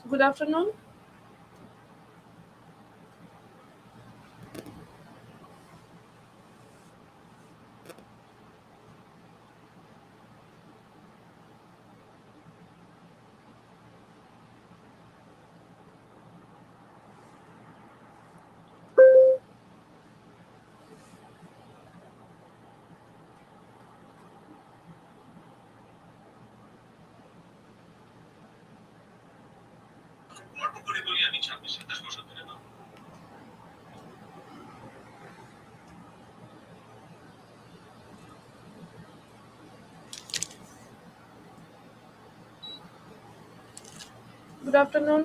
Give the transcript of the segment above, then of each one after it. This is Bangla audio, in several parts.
Good afternoon. Good afternoon.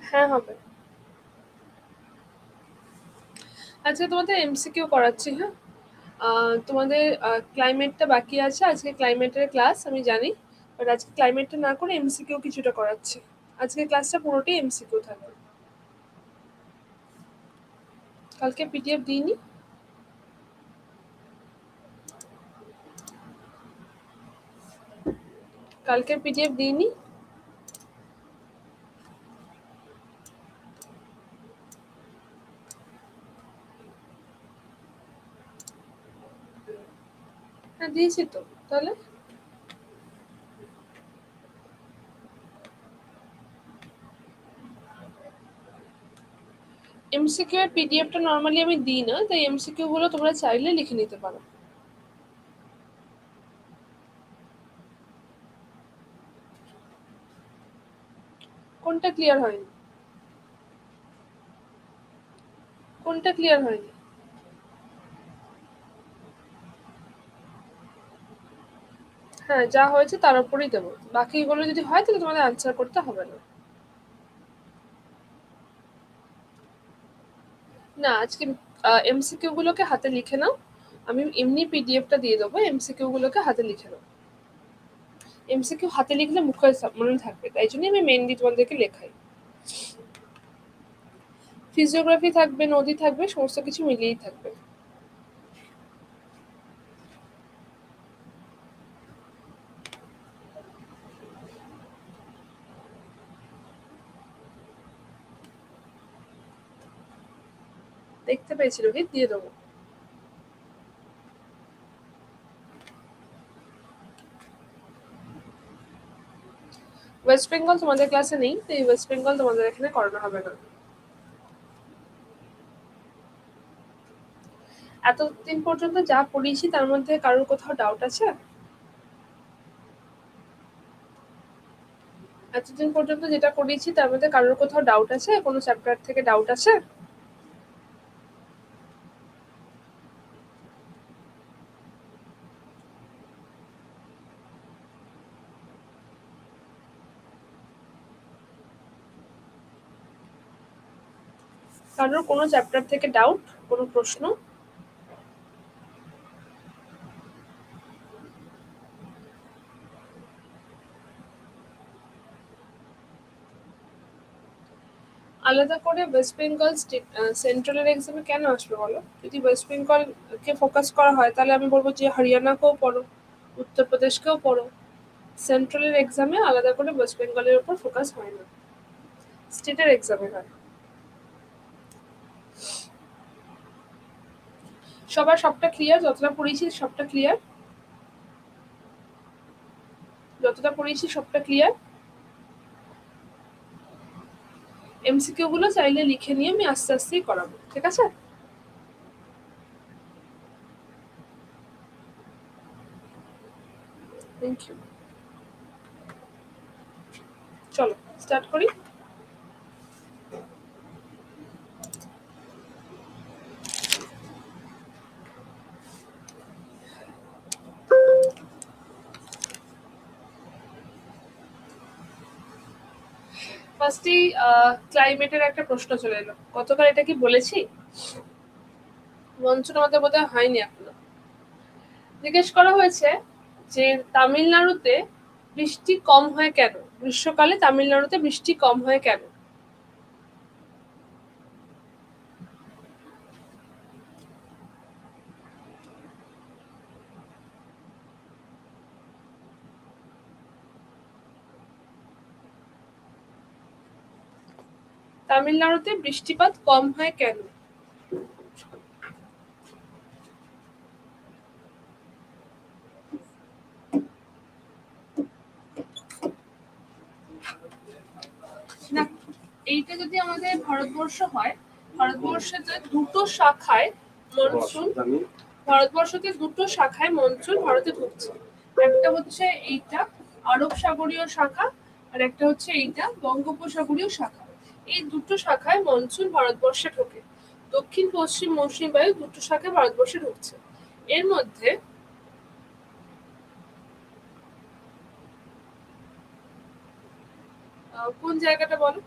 হ্যাঁ হবে। আজকে তোমাদের এমসিকিউ করাচ্ছি, হ্যাঁ। তোমাদের ক্লাইমেটটা বাকি আছে, আজকে ক্লাইমেটের ক্লাস আমি জানি, বাট আজকে ক্লাইমেটটা না করে এমসিকিউ কিছুটা করাচ্ছি। আজকে ক্লাসটা পুরোটাই এমসিকিউ থাকবে। কালকে পিডিএফ দিইনি। কালকে পিডিএফ দিইনি। হ্যাঁ দিয়েছি তো, তাহলে এমসিকিউ এর পিডিএফটা নর্মালি আমি দিই না, তাই এমসিকিউ গুলো তোমরা চাইলে লিখে নিতে পারো। কোনটা ক্লিয়ার হয়নি? কোনটা ক্লিয়ার হয়নি? হ্যাঁ, যা হয়েছে তার উপরেই দেবো, বাকিগুলো যদি হয় তাহলে তোমাদের আনসার করতে হবে না। না, আজকে এমসিকিউ গুলোকে হাতে লিখে নাও। আমি এমনি পিডিএফটা দিয়ে দেবো, এমসিকিউ গুলোকে হাতে লিখে নাও। এমসিকিউ হাতে লিখলে মুখে মনে থাকবে, তাই জন্য আমি মেনলি তোমাদেরকে লেখাই। ফিজিওগ্রাফি থাকবে, নদী থাকবে, সমস্ত কিছু মিলিয়েই থাকবে। দেখতে পেয়েছি রোহিত, দিয়ে দেবো। ওয়েস্ট বেঙ্গল তোমাদের ক্লাসে নেই, তাই ওয়েস্ট বেঙ্গল তোমাদের এখানে করানো হবে না। এতদিন পর্যন্ত যা পড়িয়েছি তার মধ্যে কারোর কোথাও ডাউট আছে? এতদিন পর্যন্ত যেটা পড়িয়েছি তার মধ্যে কারোর কোথাও ডাউট আছে? কোনো চ্যাপ্টার থেকে ডাউট আছে? কারোর কোনো চ্যাপ্টার থেকে ডাউট, কোনো প্রশ্ন? আলাদা করে ওয়েস্ট বেঙ্গল সেন্ট্রালের এক্সামে কেন আসবে বলো? যদি ওয়েস্ট বেঙ্গলকে ফোকাস করা হয় তাহলে আমি বলবো যে হরিয়ানাকেও পড়ো, উত্তরপ্রদেশকেও পড়ো। সেন্ট্রালের এক্সামে আলাদা করে ওয়েস্ট বেঙ্গলের উপর ফোকাস হয় না, স্টেটের এক্সামে হয়। সবার সবটা ক্লিয়ার? যতটা পড়িয়েছি সবটা ক্লিয়ার? যতটা পড়িয়েছি সবটা ক্লিয়ার? এমসিকিউ গুলো চাইলে লিখে নিয়ে আমি আস্তে আস্তেই করাবো, ঠিক আছে? Thank you. চলো স্টার্ট করি। ফার্স্টেই ক্লাইমেটের একটা প্রশ্ন চলে এলো। গতকাল এটা কি বলেছি? মঞ্চ আমাদের বোধহয় হয়নি এখনো। জিজ্ঞেস করা হয়েছে যে তামিলনাড়ুতে বৃষ্টি কম হয় কেন? গ্রীষ্মকালে তামিলনাড়ুতে বৃষ্টি কম হয় কেন? তামিলনাড়ুতে বৃষ্টিপাত কম হয় কেন? না, এইটা যদি আমাদের ভারতবর্ষ হয়, ভারতবর্ষতে দুটো শাখায় মনসুন, ভারতবর্ষতে দুটো শাখায় মনসুন ভারতে ঢুকছে। একটা হচ্ছে এইটা আরব সাগরীয় শাখা, আর একটা হচ্ছে এইটা বঙ্গোপসাগরীয় শাখা। এই দুটো শাখায় মনসুন ভারতবর্ষে ঢোকে। দক্ষিণ পশ্চিম মৌসুমী বায়ু দুটো শাখায় ভারতবর্ষে ঢুকছে। এর মধ্যে কোন জায়গাটা বলো?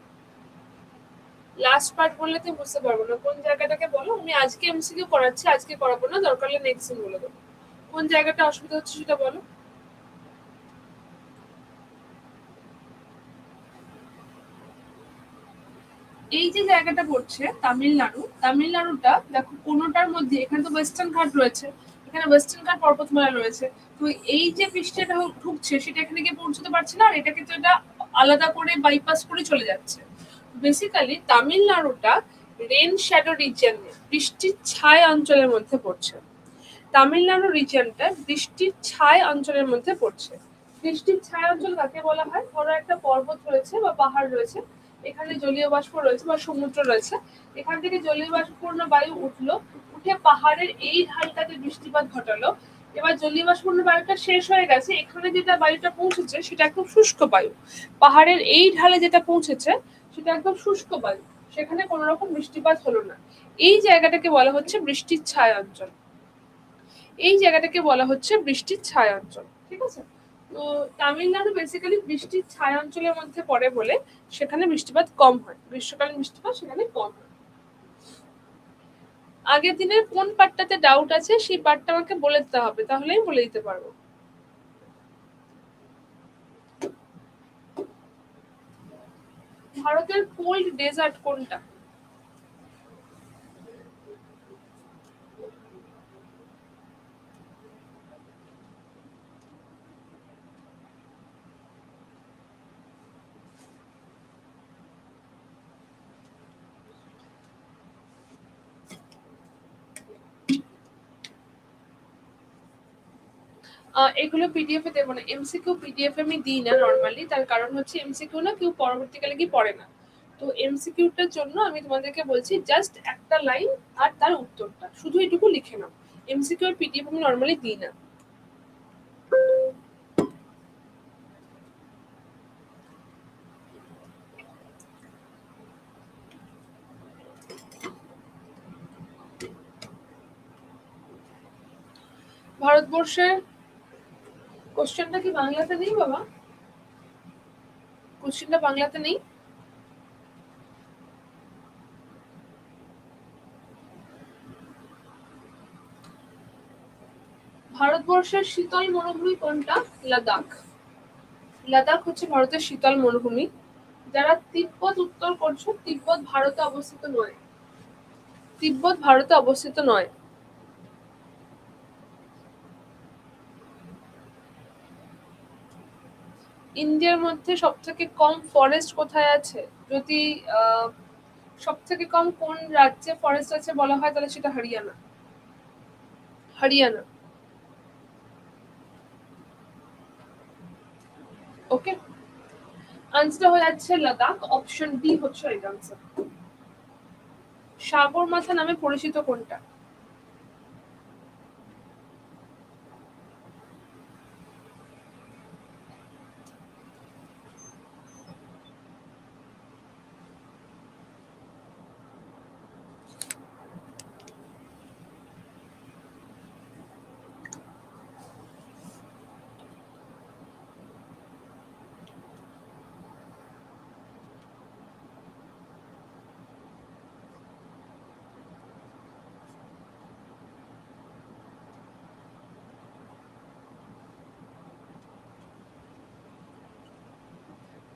লাস্ট পার্ট বললে তুমি বুঝতে পারবো না, কোন জায়গাটাকে বলো। আমি আজকে এমসিকিউ করাচ্ছি, আজকে করাবো না, দরকার হলে নেক্সট দিন বলে দেবো। কোন জায়গাটা অসুবিধা হচ্ছে সেটা বলো। এই যে জায়গাটা পড়ছে তামিলনাড়ু, তামিলনাড়ুটা দেখো কোনোটার মধ্যে, এখানে তো ওয়েস্টার্ন ঘাট রয়েছে, এখানে ওয়েস্টার্ন ঘাট পর্বতমালা রয়েছে, তো এই যে বৃষ্টিটা ঢুকছে সেটা এখানে গিয়ে পৌঁছতে পারছে না, আর এটাকে তো এটা আলাদা করে বাইপাস করে চলে যাচ্ছে। বেসিক্যালি তামিলনাড়ুটা রেন শ্যাডো রিজিয়ন, বৃষ্টির ছায় অঞ্চলের মধ্যে পড়ছে। তামিলনাড়ু রিজিয়নটা বৃষ্টির ছায় অঞ্চলের মধ্যে পড়ছে। বৃষ্টির ছায় অঞ্চল কাকে বলা হয়? ধরো একটা পর্বত রয়েছে বা পাহাড় রয়েছে, এখানে জলীয় বাষ্প রয়েছে বা সমুদ্র রয়েছে, এখান থেকে জলীয় বাষ্পপূর্ণ বায়ু উঠলো, উঠে পাহাড়ের এই ঢালটাতে বৃষ্টিপাত ঘটালো। এবার জলীয় বাষ্পপূর্ণ বায়ুটা শেষ হয়ে গেছে, এখানে যেটা বায়ুটা পৌঁছেছে সেটা একদম শুষ্ক বায়ু। পাহাড়ের এই ঢালে যেটা পৌঁছেছে সেটা একদম শুষ্ক বায়ু, সেখানে কোনো রকম বৃষ্টিপাত হলো না। এই জায়গাটাকে বলা হচ্ছে বৃষ্টির ছায় অঞ্চল। এই জায়গাটাকে বলা হচ্ছে বৃষ্টির ছায়া অঞ্চল। ঠিক আছে, তো তামিলনাড়ু বেসিক্যালি বৃষ্টির ছায়া অঞ্চলের মধ্যে পড়ে বলে সেখানে বৃষ্টিপাত কম হয়, গ্রীষ্মকালীন বৃষ্টিপাত সেখানে কম হয়। আগের দিনের কোন পার্টটাতে ডাউট আছে সেই পার্টটা আমাকে বলে দিতে হবে, তাহলেই বলে দিতে পারবো। ভারতের কোল্ড ডেজার্ট কোনটা? এগুলো পিডিএফ এ দেবো না, এমসিকিউ পিডিএফ আমি দিই না নর্মালি, তার কারণ হচ্ছে এমসিকিউ না কেউ পরবর্তীকালে কি পড়ে না। তো এমসিকিউটার জন্য আমি তোমাদেরকে বলছি জাস্ট একটা লাইন আর তার উত্তরটা শুধু এটুকু লিখে নাও। এমসিকিউ এর পিডিএফ আমি নর্মালি দিই না। ভারতবর্ষের কোশ্চেনটা কি বাংলাতে নেই বাবা? কোশ্চেনটা বাংলাতে নেই? ভারতবর্ষের শীতল মরুভূমি কোনটা? লাদাখ। লাদাখ হচ্ছে ভারতের শীতল মরুভূমি। যারা তিব্বত উত্তর করছো, তিব্বত ভারতে অবস্থিত নয়, তিব্বত ভারতে অবস্থিত নয়। ইন্ডিয়ার মধ্যে সব থেকে কম ফরেস্ট কোথায় আছে? যদি সব থেকে কম কোন রাজ্যে ফরেস্ট আছে বলা হয় তাহলে সেটা হরিয়ানা। হরিয়ানা। ওকে, আনসার হয়ে যাচ্ছে লাদাখ, অপশন ডি হচ্ছে রাইট আনসার। সাগরমাথা নামে পরিচিত কোনটা?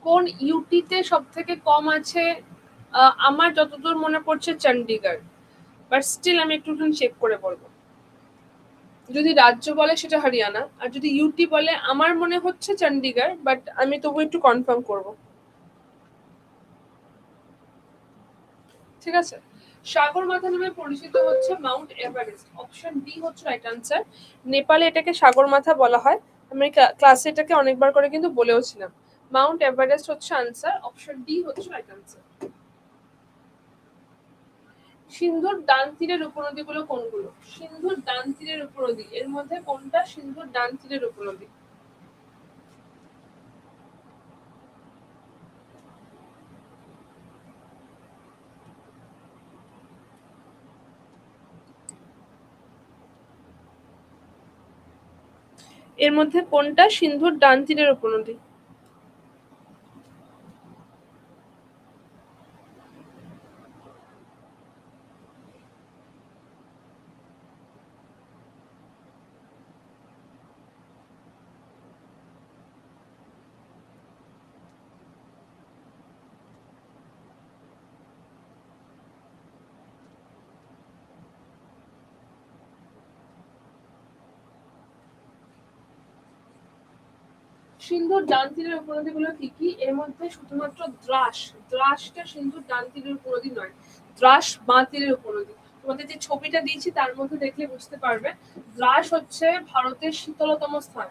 কোন ইউটিতে সব থেকে কম আছে? আমার যতদূর মনে পড়ছে চণ্ডীগড়, বাট স্টিল আমি একটুখানি চেক করে বলবো। যদি রাজ্য বলে সেটা হরিয়ানা, আর যদি ইউটি বলে আমার মনে হচ্ছে চণ্ডীগড়, বাট আমি তবু একটু কনফার্ম করব। ঠিক আছে। সাগর মাথা নামে পরিচিত হচ্ছে মাউন্ট এভারেস্ট, অপশন ডি হচ্ছে রাইট আনসার। নেপালে এটাকে সাগর মাথা বলা হয়। আমি ক্লাসে এটাকে অনেকবার করে কিন্তু বলেও ছিলাম। মাউন্ট এভারেস্ট হচ্ছে আনসার, অপশন ডি হচ্ছে রাইট আনসার। সিন্ধুর ডান তীরের উপনদীগুলো কোনগুলো? সিন্ধুর ডান তীরের উপনদী এর মধ্যে কোনটা সিন্ধুর ডান তীরের উপনদী? এর মধ্যে কোনটা সিন্ধুর ডান তীরের উপনদী? সিন্ধুর ডান তীরের উপনদীগুলো কি কি? এর মধ্যে শুধুমাত্র দ্রাসটা সিন্ধুর ডান তীরের উপনদী নয়, দ্রাস বাঁ তীরের উপনদী। তোমাদের যে ছবিটা দিয়েছি তার মধ্যে দেখলে বুঝতে পারবে। দ্রাস হচ্ছে ভারতের শীতলতম স্থান।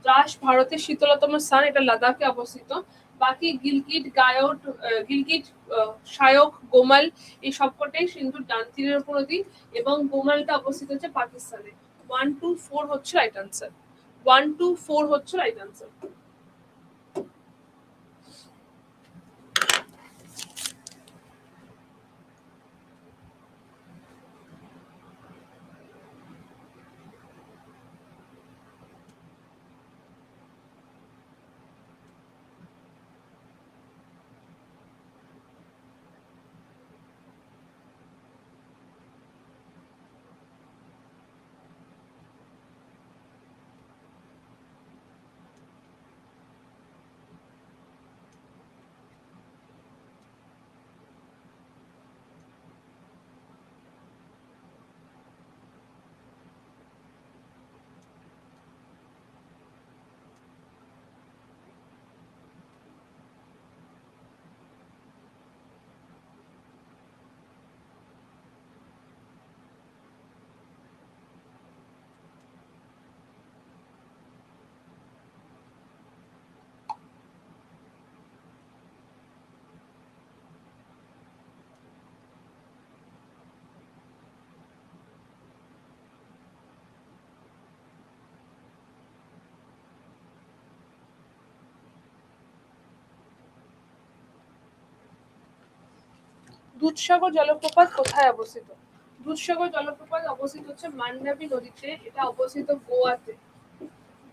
দ্রাস ভারতের শীতলতম স্থান, এটা লাদাখে অবস্থিত। বাকি গিলগিট, সায়ক, গোমাল এই সবকটাই সিন্ধুর ডান তীরের উপনদী, এবং গোমালটা অবস্থিত হচ্ছে পাকিস্তানে। 1 2 4 হচ্ছে রাইট আনসার। 1 2 4 হচ্ছে রাইট আনসার। দুধসাগর জলপ্রপাত কোথায় অবস্থিত? দুধসাগর জলপ্রপাত অবস্থিত হচ্ছে মান্ডাবি নদীতে, এটা অবস্থিত গোয়াতে।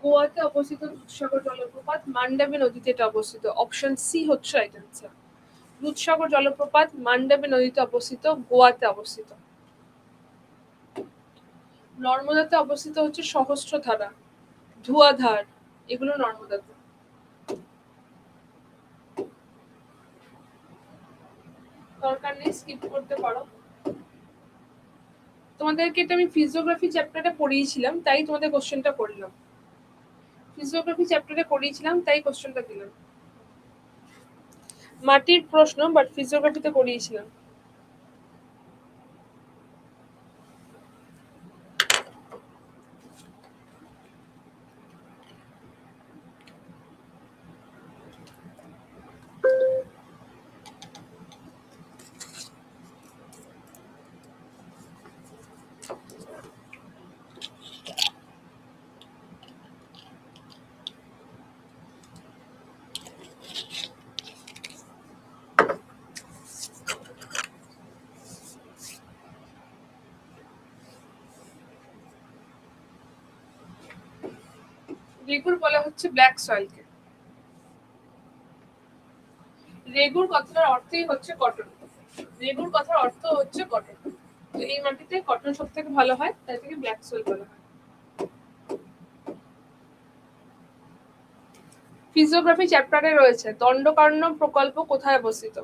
গোয়াতে অবস্থিত দুধসাগর জলপ্রপাত, মান্ডাবি নদীতে এটা অবস্থিত, অপশন সি হচ্ছে রাইট আনসার। দুধসাগর জলপ্রপাত মান্ডাবি নদীতে অবস্থিত, গোয়াতে অবস্থিত। নর্মদাতে অবস্থিত হচ্ছে সহস্রধারা, ধুয়াধার, এগুলো নর্মদাতে। দরকার নেই, স্কিপ করতে পারো। তোমাদেরকে এটা আমি ফিজিওগ্রাফি চ্যাপ্টারে পড়িয়েছিলাম, তাই তোমাদের কোশ্চেনটা করলাম। ফিজিওগ্রাফি চ্যাপ্টারে পড়িয়েছিলাম, তাই কোশ্চেনটা দিলাম। মাটির প্রশ্ন, বাট ফিজিওগ্রাফিতে পড়িয়েছিলাম। রেগুর বলা হচ্ছে ব্ল্যাক সয়েলকে। রেগুর কথার অর্থই হচ্ছে কটন। রেগুর কথার অর্থ হচ্ছে কটন। তো এই মাটিতে কটন সব থেকে ভালো হয়, তাই থেকে ব্ল্যাক সয়েল বলা হয়। ফিজিওগ্রাফি চ্যাপ্টারে রয়েছে দণ্ডকারণ্য প্রকল্প কোথায় অবস্থিত?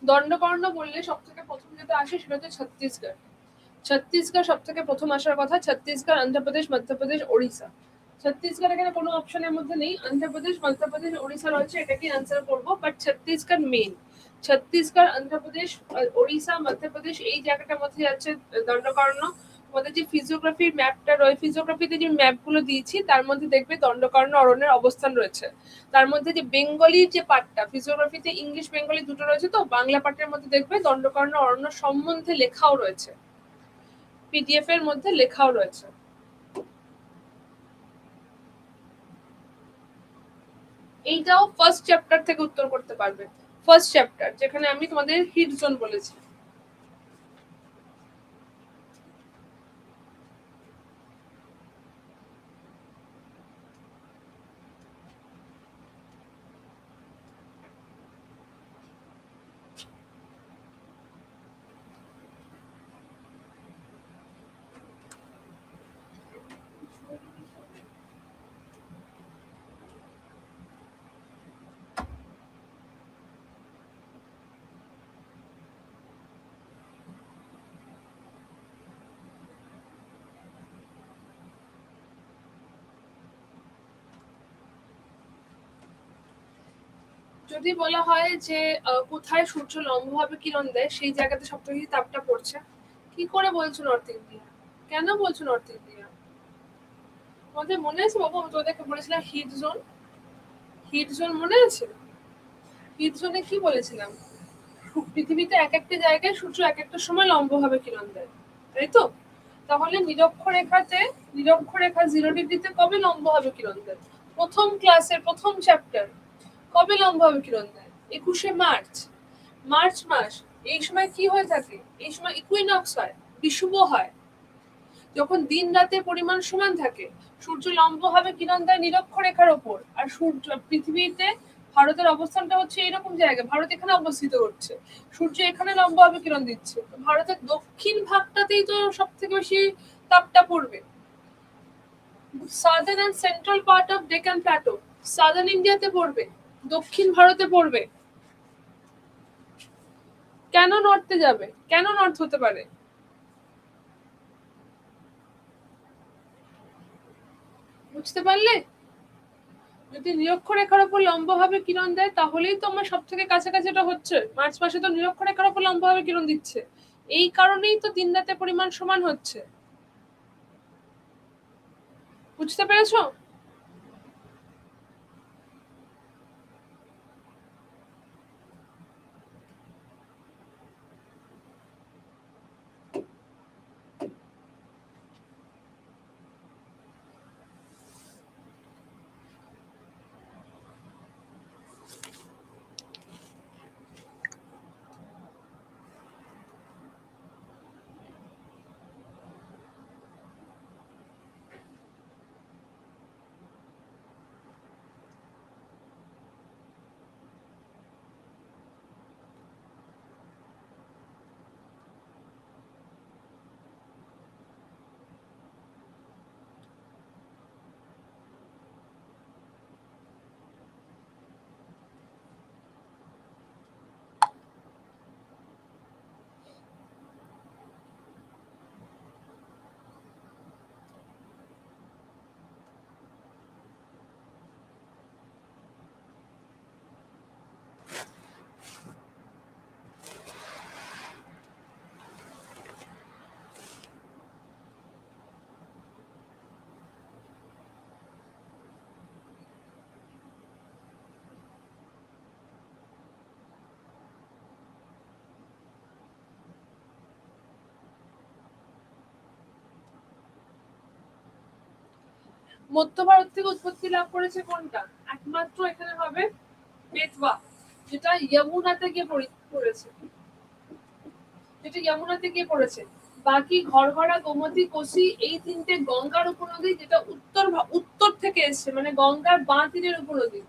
দণ্ডকর্ণ বললে সব থেকে প্রথম যেটা আসে সেটা হচ্ছে ছত্তিশগড়। ছত্তিশগড় সব থেকে প্রথম আসার কথা। ছত্তিশগড়, অন্ধ্রপ্রদেশ, মধ্যপ্রদেশ, ওড়িশা। ছত্তিশগড় এখানে কোনো অপশনের মধ্যে নেই। অন্ধ্রপ্রদেশ, মধ্যপ্রদেশ, ওড়িশা রয়েছে, এটাকেই আনসার করবো, বাট ছত্তিশগড় মেন। ছত্তিশগড়, অন্ধ্রপ্রদেশ, ওড়িশা, মধ্যপ্রদেশ এই জায়গাটার মধ্যে যাচ্ছে দণ্ডকর্ণ। আমাদের যে ফিজিওগ্রাফির ম্যাপটা রয়েছে, ফিজিওগ্রাফিতে যে ম্যাপগুলো দিয়েছি তার মধ্যে দেখবে দণ্ডকর্ণ অরণ্যের অবস্থান রয়েছে। তার মধ্যে যে বেঙ্গলির যে পার্টটা, ফিজিওগ্রাফিতে ইংলিশ বেঙ্গলি দুটো রয়েছে, তো বাংলা পার্টের মধ্যে দেখবে দণ্ডকর্ণ অরণ্য সম্বন্ধে লেখাও রয়েছে, পিডিএফ এর মধ্যে লেখাও রয়েছে। এইটাও ফার্স্ট চ্যাপ্টার থেকে উত্তর করতে পারবে। ফার্স্ট চ্যাপ্টার যেখানে আমি তোমাদের হিট জোন বলেছি। যদি বলা হয় যে কোথায় সূর্য লম্বভাবে কিরণ দেয়, সেই জায়গাতে সবথেকে তাপটা পড়ছে। কি করে বলছো নর্থ ইন্ডিয়া? কেন বলছো নর্থ ইন্ডিয়া? তোমাদের মনে আছে বাবু, আমি তোদেরকে বলেছিলাম হিট জোন। হিট জোন মনে আছে? হিট জোনে কি বলেছিলাম? পৃথিবীতে এক একটা জায়গায় সূর্য এক একটা সময় লম্বভাবে কিরণ দেয়, তাই তো? তাহলে নিরক্ষরেখা 0 ডিগ্রিতে কবে লম্বভাবে কিরণ দেয়? প্রথম ক্লাসের প্রথম চ্যাপ্টার। কবে লম্বভাবে কিরণ দেয়? 21শে মার্চ। মার্চ মাস। এই সময় কি হয়ে থাকে? এই সময় ইকুইনক্স হয়, বিষুব হয়, যখন দিন রাতের পরিমাণ সমান থাকে। সূর্য লম্বভাবে কিরণ দেয় নিরক্ষরেখার ওপর, আর সূর্য পৃথিবীতে ভারতের অবস্থানটা হচ্ছে এরকম জায়গায়, ভারত এখানে অবস্থিত হচ্ছে, সূর্য এখানে লম্বভাবে কিরণ দিচ্ছে। ভারতের দক্ষিণ ভাগটাতেই তো সব থেকে বেশি তাপটা পড়বে। Southern and central part of Deccan plateau southern ইন্ডিয়াতে পড়বে, দক্ষিণ ভারতে পড়বে। কেন নর্থে যাবে? কেন নর্থ হতে পারে? বুঝতে পারলে? যদি নিরক্ষরেখার উপর লম্বভাবে কিরণ দেয় তাহলেই তো আমার সব থেকে কাছাকাছি এটা হচ্ছে। মার্চ মাসে তো নিরক্ষরেখার উপর লম্বভাবে কিরণ দিচ্ছে, এই কারণেই তো দিন রাতের পরিমাণ সমান হচ্ছে। বুঝতে পেরেছো? মধ্য ভারত থেকে উৎপত্তি লাভ করেছে কোনটা? একমাত্র এখানে হবে বেতবা, যেটা যমুনাতে গিয়ে পড়েছে, যেটা যমুনাতে গিয়ে পড়েছে। বাকি ঘরঘরা, গোমতী, কোসি এই তিনটে গঙ্গার উপনদী, যেটা উত্তর থেকে এসছে, মানে গঙ্গার বাঁ তীরের উপনদী।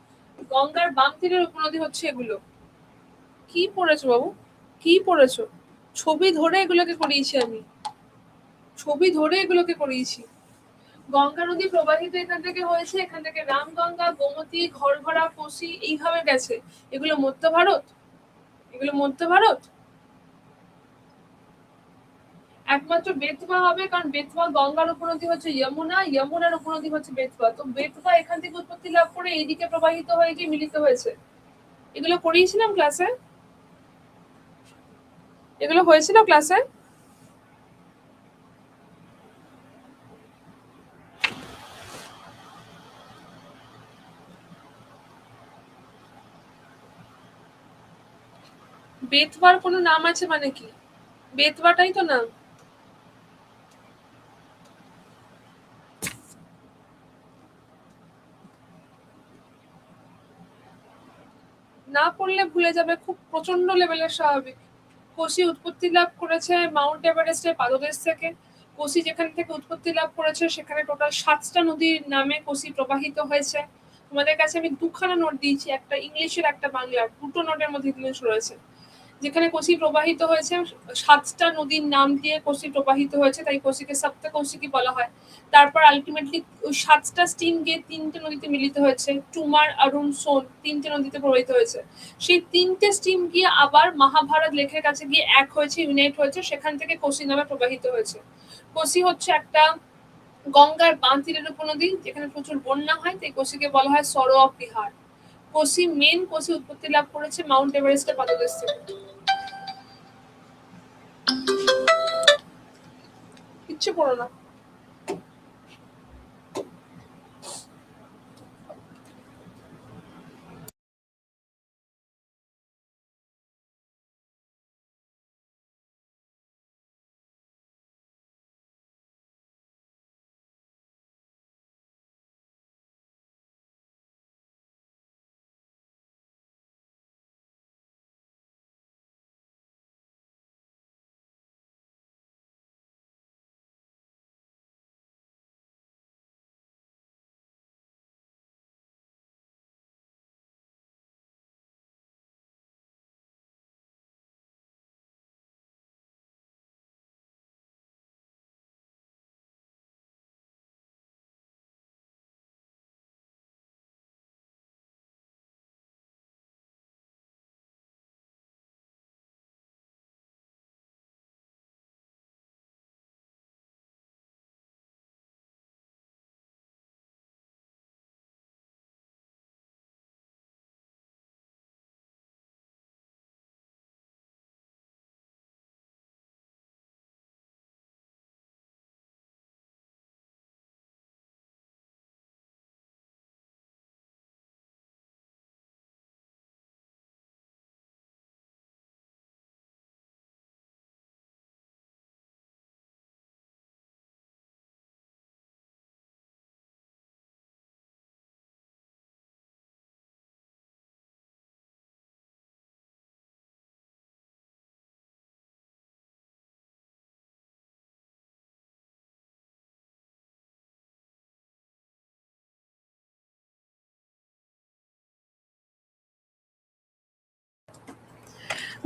গঙ্গার বাম তীরের উপনদী হচ্ছে এগুলো। কি পড়েছো বাবু? কি পড়েছো? ছবি ধরে এগুলোকে করিয়েছি আমি, ছবি ধরে এগুলোকে করিয়েছি। গঙ্গা নদী প্রবাহিত এখান থেকে হয়েছে, এখান থেকে রামগঙ্গা, গোমতী, ঘরঘরা, কোসি এইভাবে গেছে। এগুলো মধ্য ভারত। এগুলো মধ্য ভারত। একমাত্র বেতবা হবে, কারণ বেতবা গঙ্গার উপনদী হচ্ছে যমুনা, যমুনার উপনদী হচ্ছে বেতবা, তো বেতবা এখান থেকে উৎপত্তি লাভ করে এইদিকে প্রবাহিত হয়ে গিয়ে মিলিত হয়েছে। এগুলো পড়িয়েছিলাম ক্লাসে, এগুলো হয়েছিল ক্লাসে। বেতবার কোনো নাম আছে মানে কি? বেতবাটাই তো নাম। না পড়লে ভুলে যাবে, খুব প্রচন্ড লেভেলের স্বাভাবিক। কোসি উৎপত্তি লাভ করেছে মাউন্ট এভারেস্টের পাদদেশ থেকে। কোসি যেখান থেকে উৎপত্তি লাভ করেছে সেখানে টোটাল 7টা নদীর নামে কোসি প্রবাহিত হয়েছে। তোমাদের কাছে আমি দুখানা নোট দিয়েছি, একটা ইংলিশের একটা বাংলার, দুটো নোটের মধ্যে জিনিস রয়েছে। যেখানে কোসি প্রবাহিত হয়েছে 7টা নদীর নাম দিয়ে কোসি প্রবাহিত হয়েছে, তাই কোসিকে সপ্ত কৌশিকী বলা হয়। তারপর আলটিমেটলি ওই 7টা স্ট্রিম গিয়ে 3টে নদীতে মিলিত হয়েছে, টুমার, অরুণ, সোন, 3টে নদীতে প্রবাহিত হয়েছে। সেই 3টে স্ট্রিম গিয়ে আবার মহাভারত লেকের কাছে গিয়ে এক হয়েছে, ইউনাইট হয়েছে, সেখান থেকে কোসি নামে প্রবাহিত হয়েছে। কোসি হচ্ছে একটা গঙ্গার বাঁ তীরের উপনদী, যেখানে প্রচুর বন্যা হয়, তাই কোসিকে বলা হয় sorrow of Bihar. Kosi main Kosi উৎপত্তি লাভ করেছে মাউন্ট এভারেস্টের পাদদেশ থেকে। কিচ্ছু পড়ো না।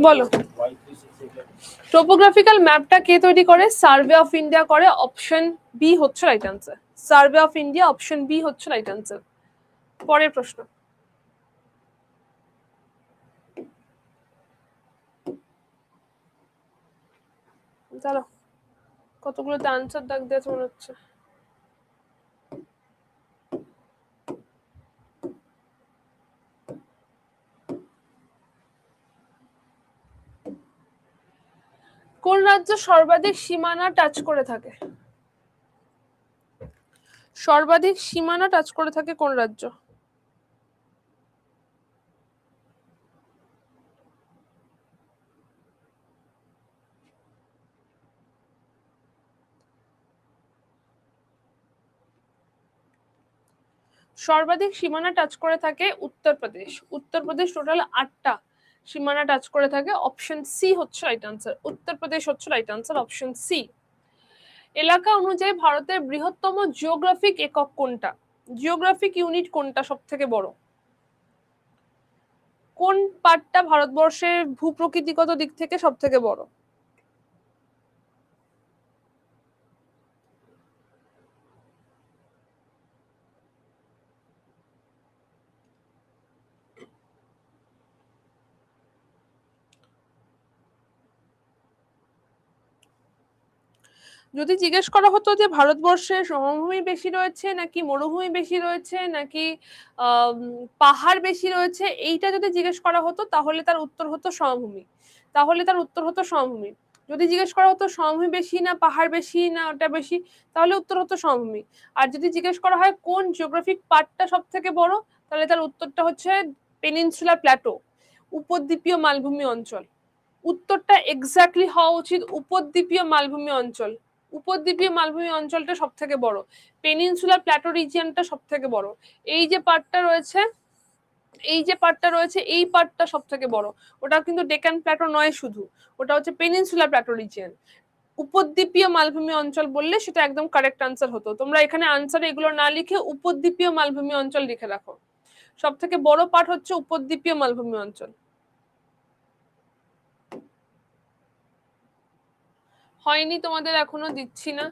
বলো। টোপোগ্রাফিক্যাল ম্যাপটা কে তৈরি করে? সার্ভে অফ ইন্ডিয়া করে। অপশন বি হচ্ছে right answer. Survey of India, option B হচ্ছে রাইট আনসার। পরের প্রশ্ন। দাঁড়াও, কতগুলোতে আনসার দাগ দিয়েছে মনে হচ্ছে। কোন রাজ্য সর্বাধিক সীমানা টাচ করে থাকে? সর্বাধিক সীমানা টাচ করে থাকে কোন রাজ্য? সর্বাধিক সীমানা টাচ করে থাকে উত্তরপ্রদেশ। উত্তরপ্রদেশ টোটাল 8টা সীমানা টাচ করে থাকে। অপশন সি হচ্ছে রাইট আনসার। উত্তরপ্রদেশ হচ্ছে রাইট আনসার, অপশন সি। এলাকা অনুযায়ী ভারতের বৃহত্তম জিওগ্রাফিক একক কোনটা? জিওগ্রাফিক ইউনিট কোনটা সব থেকে বড়? কোন পার্টটা ভারতবর্ষের ভূপ্রকৃতিগত দিক থেকে সব থেকে বড়? যদি জিজ্ঞেস করা হতো যে ভারতবর্ষে সমভূমি বেশি রয়েছে নাকি মরুভূমি বেশি রয়েছে নাকি পাহাড় বেশি রয়েছে, এইটা যদি জিজ্ঞেস করা হতো তাহলে তার উত্তর হতো সমভূমি। যদি জিজ্ঞেস করা হতো সমভূমি বেশি না পাহাড় বেশি না ওটা বেশি, তাহলে উত্তর হতো সমভূমি। আর যদি জিজ্ঞেস করা হয় কোন জিওগ্রাফিক পার্টটা সব থেকে বড়, তাহলে তার উত্তরটা হচ্ছে পেনিনসুলার প্ল্যাটো, উপদ্বীপীয় মালভূমি অঞ্চল। উত্তরটা এক্স্যাক্টলি হওয়া উচিত উপদ্বীপীয় মালভূমি অঞ্চল। উপদ্বীপীয় মালভূমি অঞ্চলটা সব থেকে বড়, পেনিনসুলার প্ল্যাটো রিজিয়নটা সব থেকে বড়। এই যে পার্টটা রয়েছে এই পার্টটা সব থেকে বড়। ওটা কিন্তু ডেকান প্ল্যাটো নয় শুধু, ওটা হচ্ছে পেনিনসুলার প্ল্যাটো রিজিয়ন। উপদ্বীপীয় মালভূমি অঞ্চল বললে সেটা একদম কারেক্ট আনসার হতো। তোমরা এখানে আনসার এগুলো না লিখে উপদ্বীপীয় মালভূমি অঞ্চল লিখে রাখো। সব থেকে বড় পার্ট হচ্ছে উপদ্বীপীয় মালভূমি অঞ্চল। হয়নি তোমাদের, এখনো দিচ্ছি না।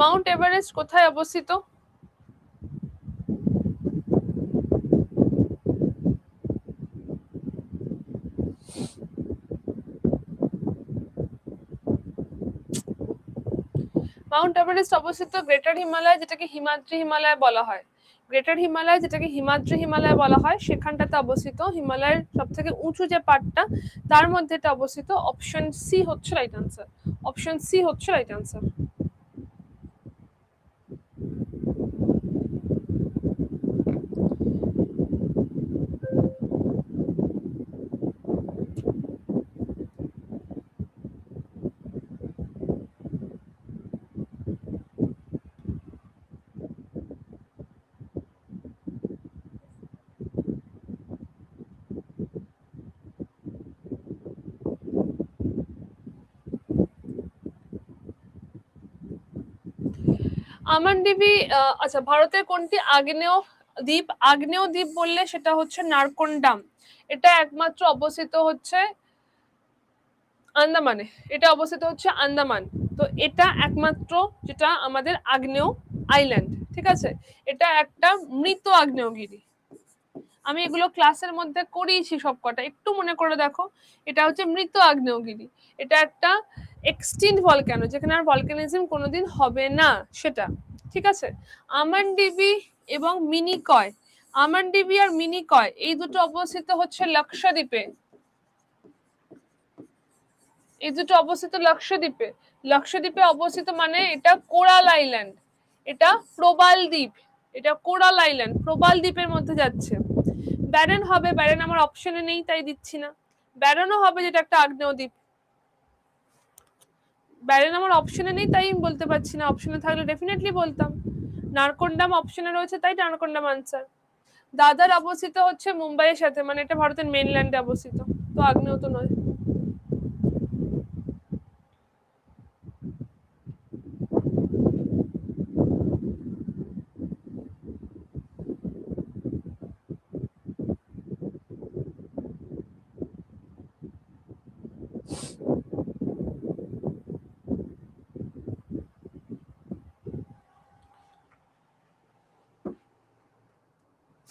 মাউন্ট এভারেস্ট কোথায় অবস্থিত? মাউন্ট এভারেস্ট অবস্থিত গ্রেটার হিমালয়, যেটাকে হিমাদ্রি হিমালয় বলা হয়। গ্রেটার হিমালয় যেটাকে হিমাদ্রি হিমালয় বলা হয়, সেখানটাতে অবস্থিত। হিমালয়ের সব থেকে উঁচু যে পার্টটা তার মধ্যে এটা অবস্থিত। অপশন সি হচ্ছে রাইট আনসার। অপশন সি হচ্ছে রাইট আনসার। আমানডিবি, আচ্ছা, ভারতের কোনটি আগ্নেয় দ্বীপ? আগ্নেয় দ্বীপ বললে সেটা হচ্ছে নারকন্ডাম। এটা একমাত্র অবস্থিত হচ্ছে আন্দামানে। এটা অবস্থিত হচ্ছে আন্দামান। তো এটা একমাত্র যেটা আমাদের আগ্নেয় আইল্যান্ড, ঠিক আছে। এটা একটা মৃত আগ্নেয়গিরি। আমি এগুলো ক্লাসের মধ্যে করিয়েছি সবকটা, একটু মনে করে দেখো। এটা হচ্ছে মৃত আগ্নেয়গিরি। এটা একটা এক্সটিন্ট ভলক্যানো, যেখানে আর ভলকানিজম কোনোদিন হবে না সেটা, ঠিক আছে। আমানডিবি এবং মিনিকয়, আমানডিবি আর মিনিকয় এই দুটো অবস্থিত হচ্ছে লাক্ষাদ্বীপে। এই দুটো অবস্থিত লাক্ষাদ্বীপে। লাক্ষাদ্বীপে অবস্থিত মানে এটা কোরাল আইল্যান্ড, এটা প্রবাল দ্বীপ। এটা কোরাল আইল্যান্ড প্রবাল দ্বীপের মধ্যে যাচ্ছে। ব্যারেন হবে, ব্যারেন আমার অপশনে নেই তাই দিচ্ছি না। ব্যারেনও হবে, যেটা একটা আগ্নেয় দ্বীপ। ব্যারেন আমার অপশনে নেই তাই আমি বলতে পারছি না, অপশনে থাকলে ডেফিনেটলি বলতাম। নারকন্ডাম অপশনে রয়েছে তাই নারকন্ডাম আনসার। দাদার অবস্থিত হচ্ছে মুম্বাইয়ের সাথে, মানে এটা ভারতের মেইনল্যান্ডে অবস্থিত, তো আগ্নেয় তো নয়।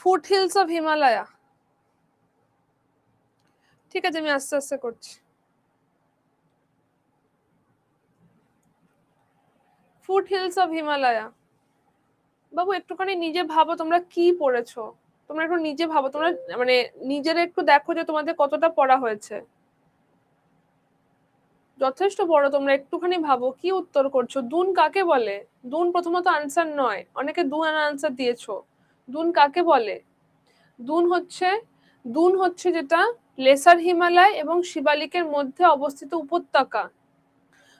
ফুট হিলস অফ হিমালয়া, ঠিক আছে আমি আস্তে আস্তে করছি। Foot hills of Himalaya. বাবু একটুখানি নিজে ভাবো তোমরা কি পড়েছো, তোমরা একটু নিজে ভাবো, তোমরা মানে নিজের একটু দেখো যে তোমাদের কতটা পড়া হয়েছে। যথেষ্ট বড়, তোমরা একটুখানি ভাবো কি উত্তর করছো। দুন কাকে বলে? দুন প্রথমত আনসার নয়, অনেকে দুন আনসার দিয়েছো। দুন কাকে বলে? দুন হচ্ছে যেটা লেসার হিমালয় এবং শিবালিকের মধ্যে অবস্থিত উপত্যকা।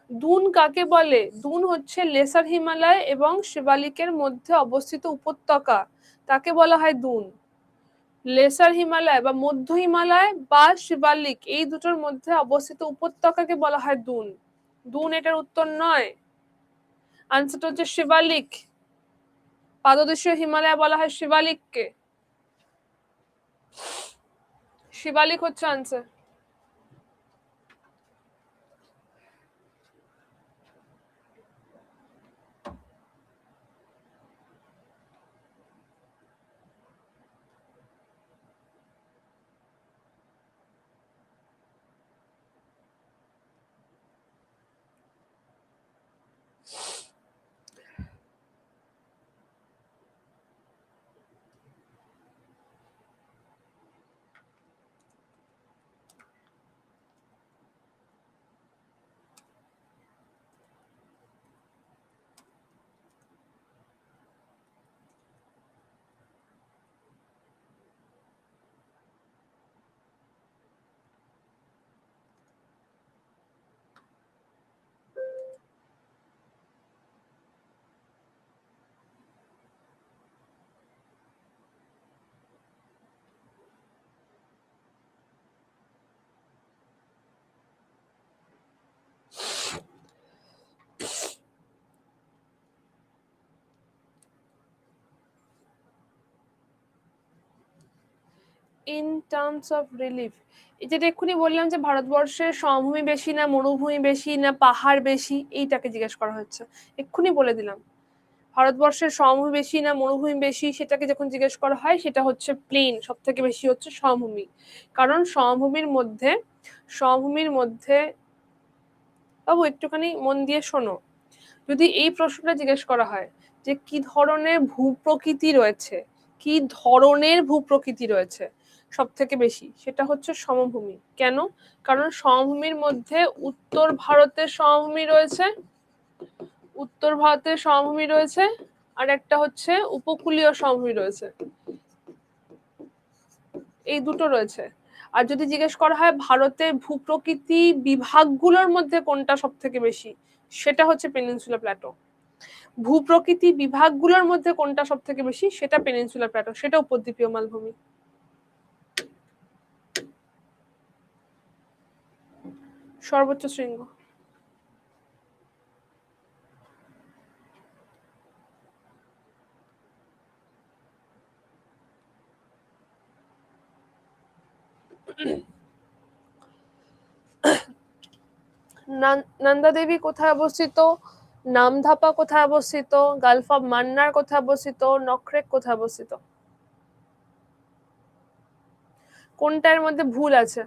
দুন কাকে বলে? দুন হচ্ছে লেসার হিমালয় এবং শিবালিকের মধ্যে অবস্থিত উপত্যকা, তাকে বলা হয় দুন। লেসার হিমালয় বা মধ্য হিমালয় বা শিবালিক এই দুটোর মধ্যে অবস্থিত উপত্যকাকে বলা হয় দুন। দুন এটার উত্তর নয়, আনসারটা হচ্ছে শিবালিক। পাদদেশীয় হিমালয় বলা হয় শিবালিককে। শিবালিক হচ্ছে answer. In terms of relief, যেটা এক্ষুনি বললাম যে ভারতবর্ষের সমভূমি বেশি না মরুভূমি বেশি না পাহাড় বেশি, এইটাকে জিজ্ঞেস করা হচ্ছে। এক্ষুনি বলে দিলাম, ভারতবর্ষের সমভূমি বেশি না মরুভূমি বেশি, সেটাকে যখন জিজ্ঞেস করা হয় সেটা হচ্ছে প্লেন, সব থেকে বেশি হচ্ছে সমভূমি। কারণ সমভূমির মধ্যে বাবু একটুখানি মন দিয়ে শোনো, যদি এই প্রশ্নটা জিজ্ঞেস করা হয় যে কি ধরনের ভূপ্রকৃতি রয়েছে, কি ধরনের ভূপ্রকৃতি রয়েছে সব থেকে বেশি, সেটা হচ্ছে সমভূমি। কেন? কারণ সমভূমির মধ্যে উত্তর ভারতের সমভূমি রয়েছে, আর একটা হচ্ছে উপকূলীয় সমভূমি রয়েছে, এই দুটো রয়েছে। আর যদি জিজ্ঞেস করা হয় ভারতের ভূপ্রকৃতি বিভাগগুলোর মধ্যে কোনটা সব থেকে বেশি, সেটা হচ্ছে পেনিনসুলা প্ল্যাটো। ভূপ্রকৃতি বিভাগগুলোর মধ্যে কোনটা সব থেকে বেশি, সেটা পেনিনসুলা প্ল্যাটো, সেটা উপদ্বীপীয় মালভূমি। সর্বোচ্চ শৃঙ্গ। নন্দা দেবী কোথায় অবস্থিত, নামধাপা কোথায় অবস্থিত, গালফ অফ মান্নার কোথায় অবস্থিত, নখরেক কোথায় অবস্থিত? কোনটার মধ্যে ভুল আছে?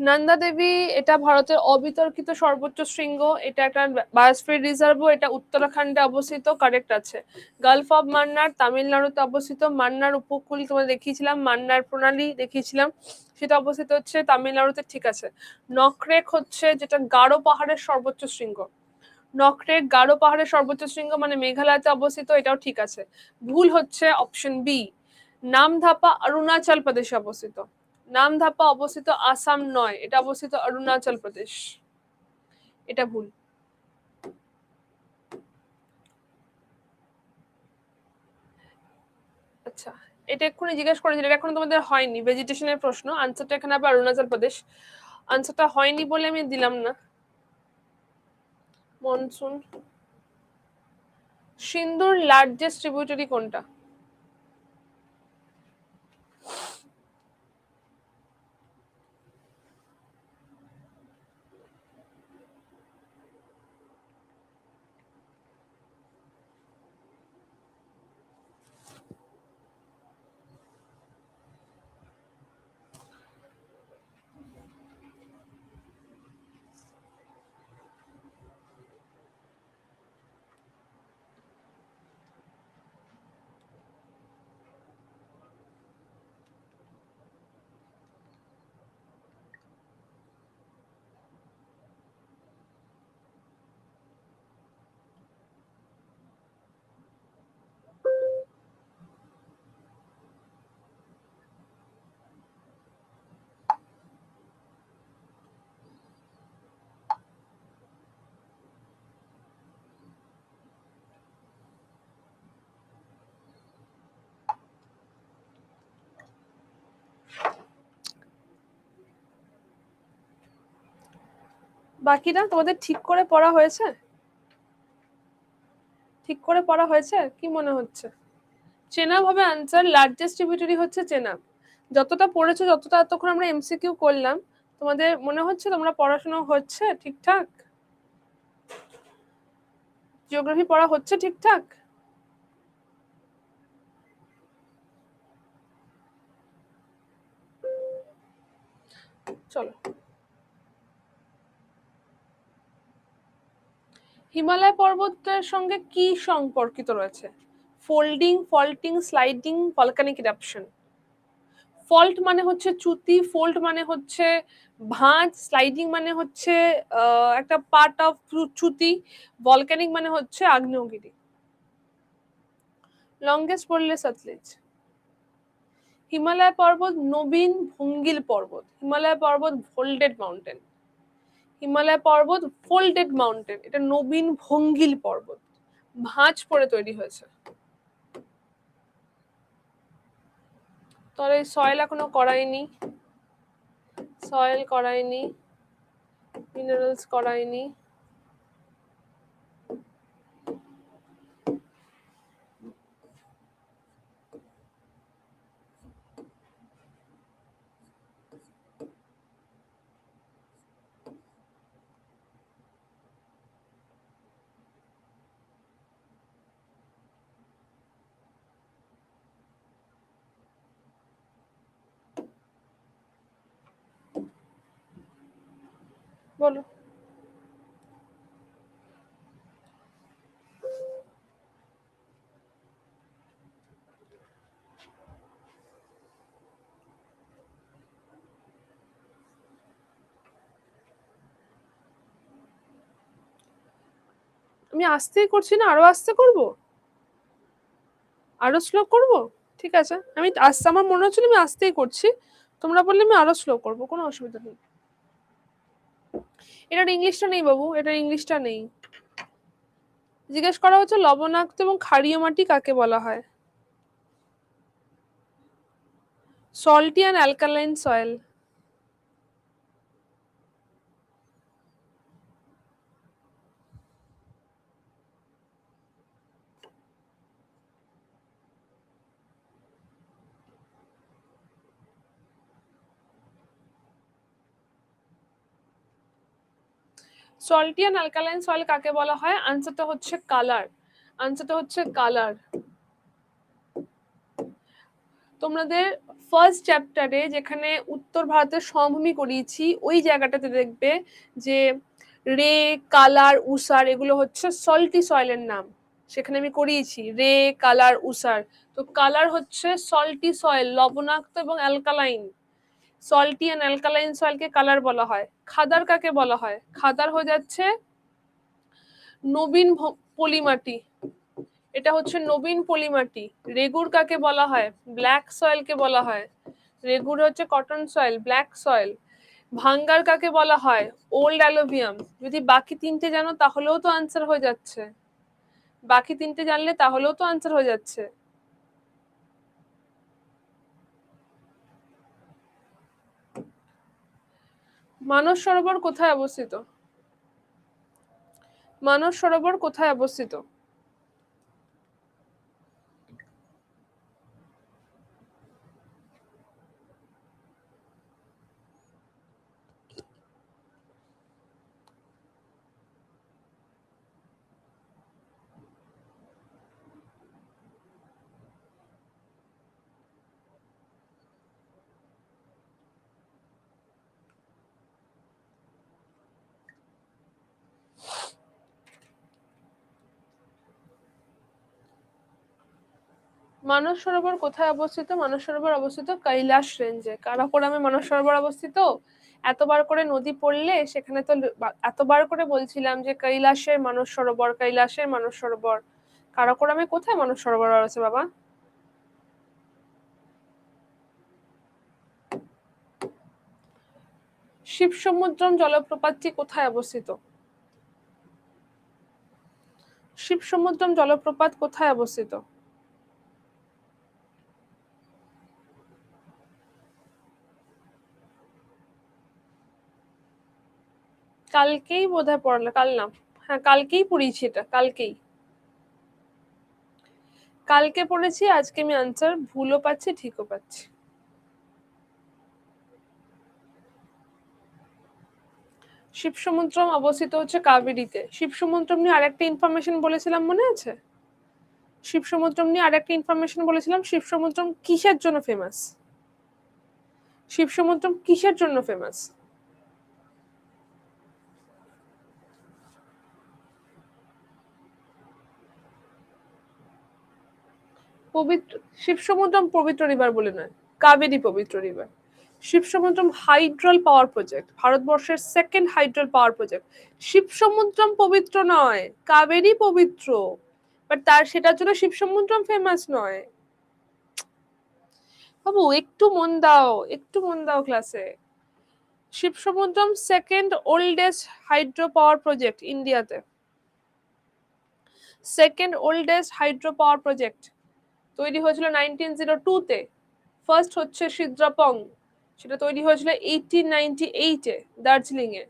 নন্দা দেবী এটা ভারতের অবিতর্কিত সর্বোচ্চ শৃঙ্গ, এটা একটা বায়োস্ফিয়ার রিজার্ভ, এটা উত্তরাখণ্ডে অবস্থিত, কারেক্ট আছে। গালফ অফ মান্নার তামিলনাড়ুতে অবস্থিত, মান্নার উপকূল তোমাদের দেখিয়েছিলাম, মান্নার প্রণালী দেখিয়েছিলাম, সেটা অবস্থিত হচ্ছে তামিলনাড়ুতে, ঠিক আছে। নখরেক হচ্ছে যেটা গারো পাহাড়ের সর্বোচ্চ শৃঙ্গ, নখরেক গারো পাহাড়ের সর্বোচ্চ শৃঙ্গ মানে মেঘালয়তে অবস্থিত, এটাও ঠিক আছে। ভুল হচ্ছে অপশন বি, নামধাপা অরুণাচল প্রদেশে অবস্থিত। নামধাপা অবস্থিত আসাম নয়, এটা অবস্থিত অরুণাচল প্রদেশ, এটা ভুল। আচ্ছা, এটা এক্ষুনি জিজ্ঞেস করেছিল, এটা এখন তোমাদের হয়নি, ভেজিটেশনের প্রশ্ন, আনসারটা এখানে আবার অরুণাচল প্রদেশ, আনসারটা হয়নি বলে আমি দিলাম না। মনসুন। সিন্ধুর লার্জেস্ট ট্রিবিউটারি কোনটা? বাকিটা তোমাদের ঠিক করে পড়া হয়েছে? ঠিক করে পড়া হয়েছে কি মনে হচ্ছে? চেনাব হবে আনসার, লার্জেস্ট ট্রিবিউটারি হচ্ছে চেনাব। যতটা পড়েছো, যতটা এতক্ষণ আমরা এমসিকিউ করলাম, তোমাদের মনে হচ্ছে তোমরা পড়াশোনা হচ্ছে ঠিকঠাক? জিওগ্রাফি পড়া হচ্ছে ঠিকঠাক? চলো, হিমালয় পর্বতের সঙ্গে কি সম্পর্কিত রয়েছে? Folding, faulting, sliding, volcanic eruption. Fault মানে হচ্ছে চ্যুতি, ফোল্ড মানে হচ্ছে ভাঁজ, স্লাইডিং মানে হচ্ছে একটা পার্ট অফ চ্যুতি, ভলকানিক মানে হচ্ছে আগ্নেয়গিরি। লংগেস্ট বললে সতলেজ। হিমালয় পর্বত নবীন ভঙ্গিল পর্বত, হিমালয় পর্বত ফোল্ডেড মাউন্টেন। হিমালয় পর্বত ফোল্ডেড মাউন্টেন, এটা নবীন ভঙ্গিল পর্বত, ভাঁজ পড়ে তৈরি হয়েছে। তাহলে সয়েল এখনো করাইনি, সয়েল করাইনি, মিনারেলস করাইনি। বলো। আমি আস্তেই করছি না, আরো আস্তে করব, আরো স্লো করব? ঠিক আছে, আমি আস্তে, আমার মনে হচ্ছিল আমি আস্তেই করছি, তোমরা বললে আমি আরো স্লো করব, কোনো অসুবিধা নেই। এটার ইংলিশটা নেই বাবু, এটার ইংলিশটা নেই। জিজ্ঞেস করা হচ্ছে লবণাক্ত এবং ক্ষারীয় মাটি কাকে বলা হয়? Salty and alkaline soil. Salty and alkaline soil কাকে বলা হয়? আনসারটা হচ্ছে কালার, আনসারটা হচ্ছে কালার। তোমাদের ফার্স্ট চ্যাপ্টারে যেখানে উত্তর ভারতের সমভূমি করিয়েছি, ওই জায়গাটাতে দেখবে যে রে, কালার, উষার এগুলো হচ্ছে সল্টি সয়েলের নাম, সেখানে আমি করিয়েছি রে, কালার, উষার। তো কালার হচ্ছে সল্টি সয়েল, লবণাক্ত এবং অ্যালকালাইন। সল্টি অ্যান্ড অ্যালকালাইন সয়েলকে কালার বলা হয়। খাদার কাকে বলা হয়? খাদার হয়ে যাচ্ছে নবীন পলিমাটি, এটা হচ্ছে নবীন পলিমাটি। রেগুর কাকে বলা হয়? ব্ল্যাক সয়েলকে বলা হয়। রেগুর হচ্ছে কটন সয়েল, ব্ল্যাক সয়েল। ভাঙ্গার কাকে বলা হয়? ওল্ড অ্যালোভিয়াম। যদি বাকি তিনটে জানো তাহলেও তো আনসার হয়ে যাচ্ছে, বাকি তিনটে জানলে তাহলেও তো আনসার হয়ে যাচ্ছে। মানস সরোবর কোথায় অবস্থিত? মানস সরোবর কোথায় অবস্থিত? মানস সরোবর কোথায় অবস্থিত? মানস সরোবর অবস্থিত কৈলাস রেঞ্জে। কারাকোরামে মানস সরোবর অবস্থিত। এতবার করে নদী পড়লে সেখানে তো এতবার করে বলছিলাম যে কৈলাসের মানস সরোবর, কৈলাসের মানস সরোবর। কারাকোরামে কোথায় মানস সরোবর আছে বাবা? শিবসমুদ্রম জলপ্রপাতটি কোথায় অবস্থিত? শিবসমুদ্রম জলপ্রপাত কোথায় অবস্থিত? কালকেই বোধহয় পড়ালো, কাল না, হ্যাঁ কালকেই পড়িয়েছি, এটা কালকে পড়েছি। আজকে আমি আনসার ভুলও পাচ্ছি ঠিকও পাচ্ছি। শিবসমুদ্রম অবস্থিত হচ্ছে কাবেরীতে। শিবসমুদ্রম নিয়ে আরেকটা ইনফরমেশন বলেছিলাম, মনে আছে? শিবসমুদ্রম নিয়ে আরেকটা ইনফরমেশন বলেছিলাম। শিবসমুদ্রম কিসের জন্য ফেমাস? শিবসমুদ্রম কিসের জন্য ফেমাস? পবিত্র শিবসমুদ্রম পবিত্র রিভার বলে নয়, কাবেরী পবিত্র রিভার। শিবসমুদ্রম হাইড্রল পাওয়ার প্রজেক্ট, ভারতবর্ষের সেকেন্ড হাইড্রল পাওয়ার প্রজেক্ট। শিবসমুদ্রম পবিত্র নয়, কাবেরী পবিত্র, বাট তার সেটার জন্য শিবসমুদ্রম ফেমাস নয়। বাবু একটু মন দাও, একটু মন দাও ক্লাসে। Shivasamudram second oldest hydro power project ইন্ডিয়াতে, second oldest hydro power project. তৈরি হয়েছিল 1902-তে। ফার্স্ট হচ্ছে সিদ্রাপং, সেটা তৈরি হয়েছিল 1898-এ দার্জিলিং এ।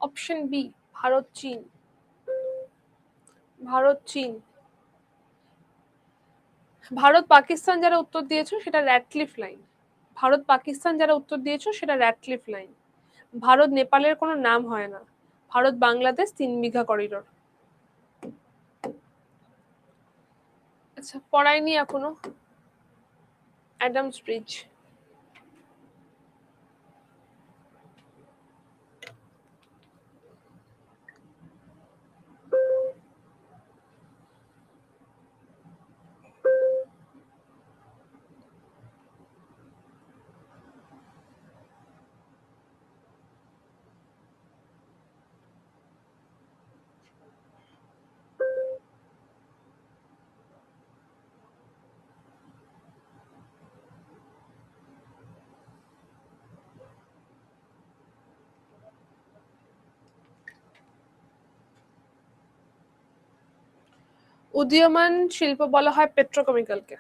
অপশন বি, ভারত চীন। ভারত চীন। ভারত পাকিস্তান যারা উত্তর দিয়েছো সেটা র্যাডক্লিফ লাইন। ভারত পাকিস্তান যারা উত্তর দিয়েছো সেটা র্যাডক্লিফ লাইন। ভারত নেপালের কোনো নাম হয় না। ভারত বাংলাদেশ 3 বিঘা করিডোর। আচ্ছা পড়াইনি এখনো। Adams bridge. উদীয়মান শিল্প বলা হয় পেট্রোকেমিক্যালকে।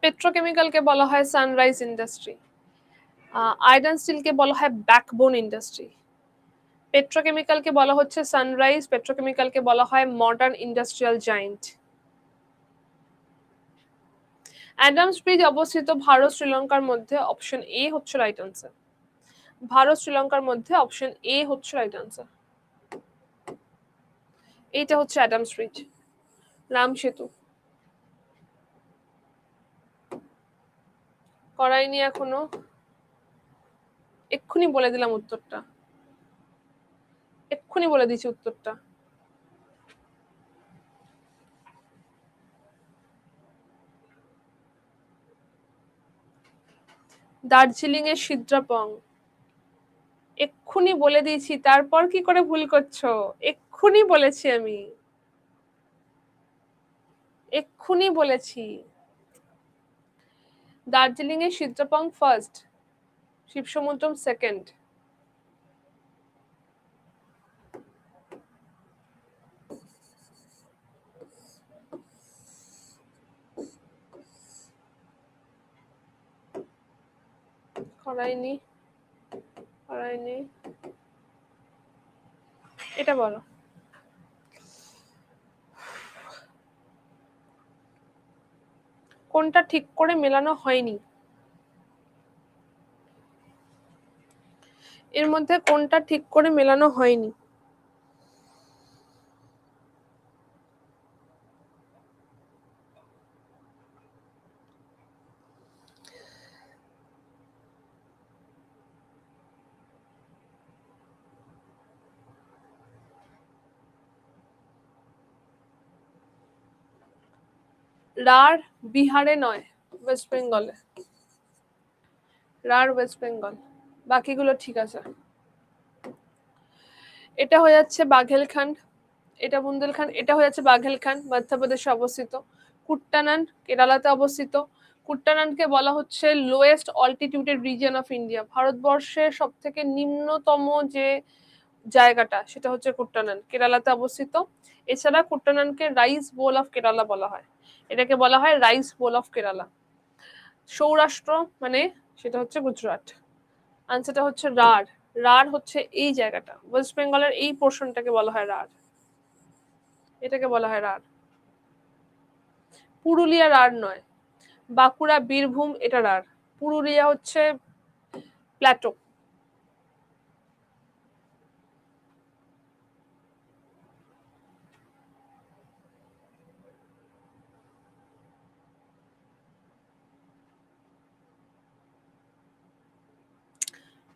পেট্রোকেমিক্যালকে বলা হয় সানরাইজ ইন্ডাস্ট্রি। আয়রন স্টিলকে বলা হয় ব্যাকবোন ইন্ডাস্ট্রি। পেট্রোকেমিক্যালকে বলা হচ্ছে সানরাইজ, পেট্রোকেমিক্যালকে বলা হয় modern industrial giant. Adams bridge অবস্থিত ভারত শ্রীলঙ্কার মধ্যে, অপশন এ হচ্ছে রাইট আনসার। ভারত শ্রীলঙ্কার মধ্যে অপশন এ হচ্ছে রাইট আনসার। এইটা হচ্ছে অ্যাডামস ব্রিজ। রাম সেতু করাইনি এখনো, এক্ষুনি বলে দিলাম উত্তরটা, এক্ষুনি বলে দিচ্ছি উত্তরটা। দার্জিলিং এর সিদ্রাপং। এক্ষুনি বলে দিয়েছি, তারপর কি করে ভুল করছো? এক্ষুনি বলেছি আমি, এক্ষুনি বলেছি। দার্জিলিং এর সিদ্রাপং ফার্স্ট, শিবসমুদ্রম সেকেন্ড। করাইনি, করাইনি। এটা বলো। কোনটা ঠিক করে মেলানো হয়নি? এর মধ্যে কোনটা ঠিক করে মেলানো হয়নি? রাঢ় বিহারে নয়, ওয়েস্ট বেঙ্গলে। রাঢ় ওয়েস্ট বেঙ্গল, বাকিগুলো ঠিক আছে। এটা হয়ে যাচ্ছে বাঘেলখান্ড, এটা বুন্দেলখান্ড, এটা হয়ে যাচ্ছে বাঘেলখান্ড, মধ্যপ্রদেশে অবস্থিত। কুট্টানান কেরালাতে অবস্থিত। কুট্টানানকে বলা হচ্ছে লোয়েস্ট অল্টিটিউডেড রিজিয়ন অফ ইন্ডিয়া, ভারতবর্ষের সব থেকে নিম্নতম যে জায়গাটা সেটা হচ্ছে কুট্টানান, কেরালাতে অবস্থিত। এছাড়া কুট্টানানকে রাইস বোল অফ কেরালা বলা হয়, এটাকে বলা হয় rice bowl of Kerala. Saurashtra মানে সেটা হচ্ছে গুজরাট। আনসারটা হচ্ছে রাঢ়। রাঢ় হচ্ছে এই জায়গাটা, ওয়েস্ট বেঙ্গলের এই পোর্শনটাকে বলা হয় রাঢ়, এটাকে বলা হয় রাঢ়। পুরুলিয়া রাঢ় নয়, বাঁকুড়া বীরভূম এটা রাঢ়, পুরুলিয়া হচ্ছে প্ল্যাটো।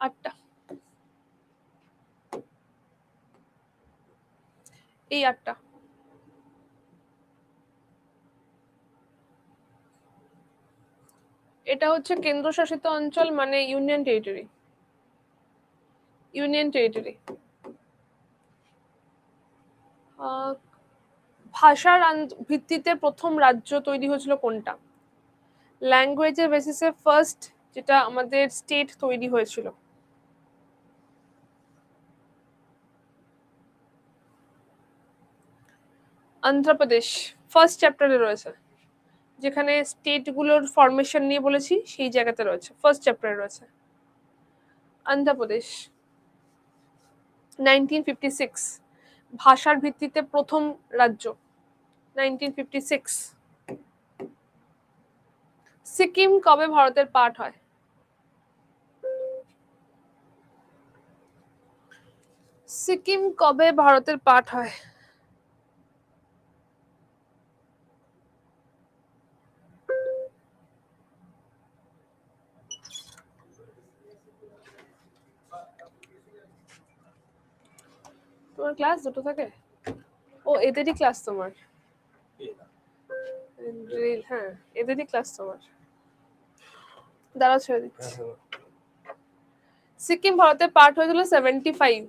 আটটা, এই আটটা। এটা হচ্ছে কেন্দ্রশাসিত অঞ্চল মানে ইউনিয়ন টেরিটরি, ইউনিয়ন টেরিটরি। ভাষার ভিত্তিতে প্রথম রাজ্য তৈরি হয়েছিল কোনটা? ল্যাঙ্গুয়েজের বেসিসে ফার্স্ট যেটা আমাদের স্টেট তৈরি হয়েছিল, অন্ধ্রপ্রদেশ ফার্স্ট চ্যাপ্টারে রয়েছে, যেখানে স্টেটগুলোর ফরমেশন নিয়ে বলেছি সেই জায়গাতে রয়েছে, ফার্স্ট চ্যাপ্টারে রয়েছে অন্ধ্রপ্রদেশ। 1956 ভাষার ভিত্তিতে প্রথম রাজ্য, 1956। সিকিম কবে ভারতের পার্ট হয়? সিকিম কবে ভারতের পার্ট হয়? তোমার ক্লাস দুটো থাকে? ও এদেরই ক্লাস তোমার? হ্যাঁ এদেরই ক্লাস তোমার, দাঁড়াও ছেড়ে দিচ্ছি। সিকিম ভারতের পার্ট হয়েছিল 75,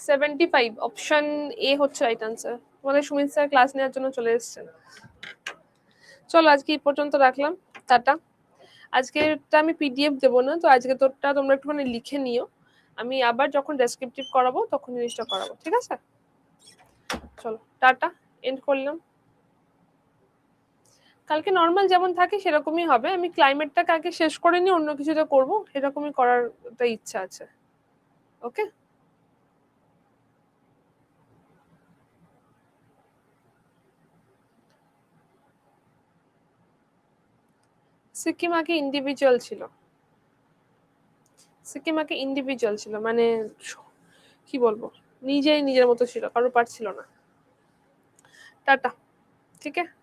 75 অপশন এ হচ্ছে রাইট আনসার। তোমাদের সুমিত স্যার ক্লাস নেওয়ার জন্য চলে এসেছেন। চলো আজকে এই পর্যন্ত রাখলাম, টাটা। আজকেরটা আমি পিডিএফ দেবো না, তো আজকে তোরটা তোমরা একটুখানি লিখে নিও, আমি আবার যখন ডেসক্রিপটিভ করাবো তখন জিনিসটা করাবো, ঠিক আছে? চলো টাটা, এন্ড করলাম। কালকে নর্মাল যেমন থাকে সেরকমই হবে, আমি ক্লাইমেটটাকে আগে শেষ করে নিয়ে অন্য কিছুটা করবো, সেরকমই করার একটা ইচ্ছা আছে। ওকে, সিকিম আগে ইন্ডিভিজুয়াল ছিল, সিকিম আগে ইন্ডিভিজুয়াল ছিল মানে কি বলবো, নিজেই নিজের মতো ছিল, কারোর পার্ট ছিল না। টাটা, ঠিক আছে।